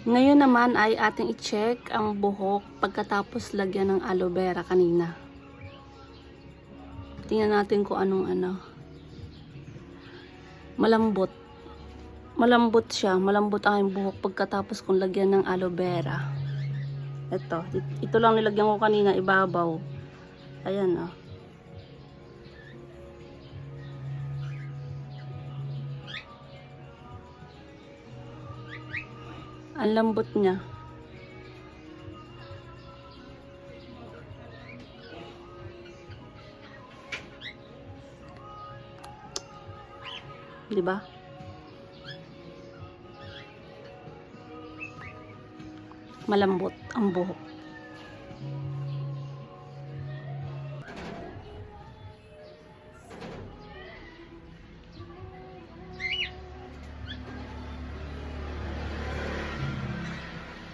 Ngayon naman ay ating i-check ang buhok pagkatapos lagyan ng aloe vera kanina. Tingnan natin kung anong malambot. Malambot siya. Malambot ang aking buhok pagkatapos kong lagyan ng aloe vera. Ito lang nilagyan ko kanina, ibabaw. Ayan oh. Ang lambot niya. Diba? Malambot ang buhok.